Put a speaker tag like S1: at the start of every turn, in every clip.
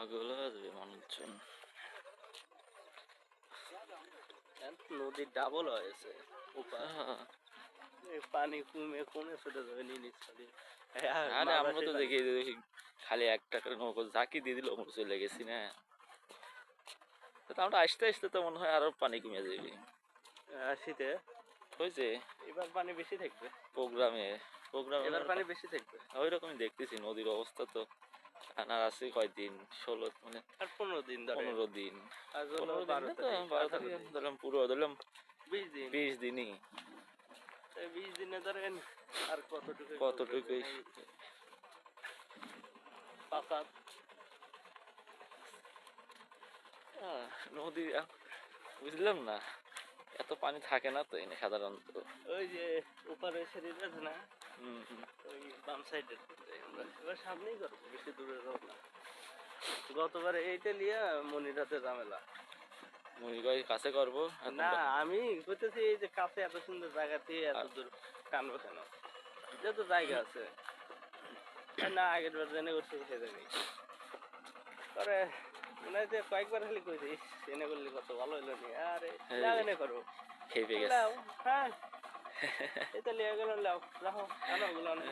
S1: পাগল হয়ে যাবে মানুষজন।
S2: নদীর ডাবল হয়েছে পানি কমে কমে চলে যাবে নিচ থেকে।
S1: আরে আমরা তো দেখি খালি একটা করে নৌকো ঝাঁকি দিয়ে দিল চলে গেছি না। আমরা আসতে আসতে তো মনে হয় আরো পানি কমে যাবে।
S2: শীতে
S1: হয়েছে
S2: এবার পানি বেশি থাকবে
S1: প্রোগ্রামে
S2: এবার পানি বেশি থাকবে
S1: ওই রকমই দেখতেছি নদীর অবস্থা তো। আর আছে কয়দিন 16 মানে
S2: আর 15 দিন ধরে
S1: 15 দিন
S2: আর
S1: 15 দিন না তো 12 তারিখ ধরলাম পুরো ধরলাম 20 দিনই
S2: 20 দিনে ধরেন আর
S1: কতটুকুই
S2: পাকা
S1: নদী বুঝলাম না এত পানি থাকে না তো এনে সাধারণত।
S2: ওই যে উপরে শরীর আছে না ওই বাম সাইডের আমরা এবার সামনেই করবো বেশি দূরে যাবো না। গতবার এইটা লিয়া মনির হাতে ঝামেলা
S1: মনির কাছে করবো
S2: না আমি বলতেছি এই যে কাছে এত সুন্দর জায়গাতে এত দূর টানবো কেন যেহেতু জায়গা আছে না আগের বার জেনে করছে সে জায়গায় পরে মনে হয় যে কয়েকবার খালি কইছি এনে করলে কত ভালো হইলো নি আরে এনে করো হ্যাঁ এটা লিয়ে গেল লাও রাখো আনো ওগুলো আনো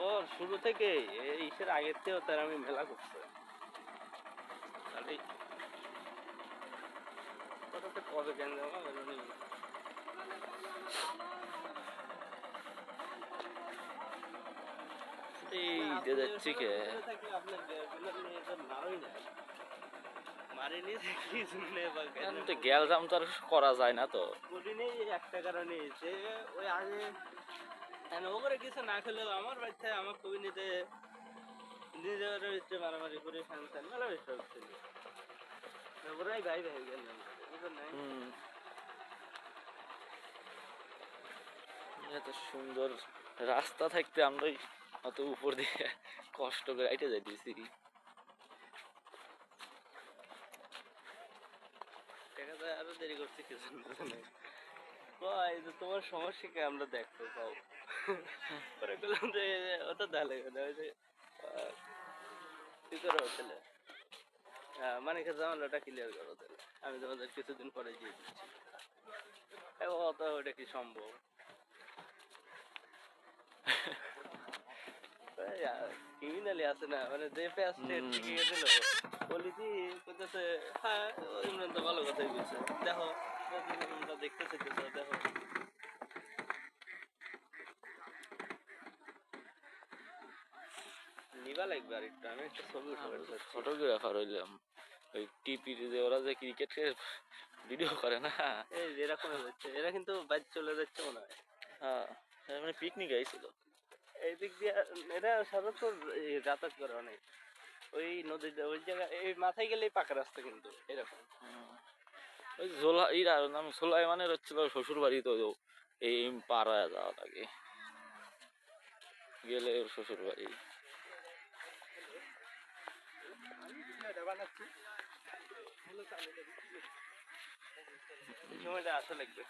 S2: ওর শুরু থেকে এই ইসের আগের থেকেও তার আমি মেলা করছে কবে কেন
S1: যাচ্ছি কে গেলজাম তো আর করা যায় না তো
S2: একটা কারণে যে ওই আগে ওপরে কিছু না খেলেও আমার বাড়িতে আমার কবি নিতে নিজের ভিতরে মারামারি করে ফ্যান মেলা বেশি হচ্ছিল ওরাই ভাই ভাই গেলাম
S1: এত সুন্দর রাস্তা থাকতে আমরা অত উপর দিয়ে কষ্ট করে এটা যাইতেছি
S2: আরো দেরি করছি কিছু তোমার সমস্যাকে আমরা দেখতে পাও পরে বললাম যে ওটা দালে কি করো তাহলে মানে জামালাটা ক্লিয়ার করো তাহলে আমি তোমাদের কিছুদিন পরে দিয়ে দিচ্ছি ওটা কি সম্ভব ক্রিমিনালি আছে না মানে যে প্যাস্টের দিকে গেছিল বলি কি করতেছে হ্যাঁ ইমরান তো ভালো কথাই বলছে দেখো দেখতেছে দেখো নিবা লাগবে আর একটু আমি একটা ছবি
S1: ফটোগ্রাফার হইলাম ওই টিপি যে ওরা যে ক্রিকেটের ভিডিও করে না
S2: এই এরকম হচ্ছে এরা কিন্তু বাইরে চলে যাচ্ছে মনে হয়
S1: হ্যাঁ মানে পিকনিক আইছিল
S2: এই দিক দিয়ে এরা সাধারণত যাতায়াত করে অনেক ওই নদীর ওই জায়গায় এই মাথায় গেলেই পাকা রাস্তা কিন্তু এরকম
S1: ওই নাম সোলাইমানের হচ্ছিল শ্বশুর বাড়ি তো এই পাড়া যাওয়া লাগে গেলে ওর শ্বশুর বাড়ি
S2: সময়টা আসা লাগবে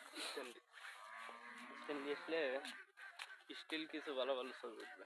S2: স্টিল কিছু ভালো ভালো ছবি উঠবে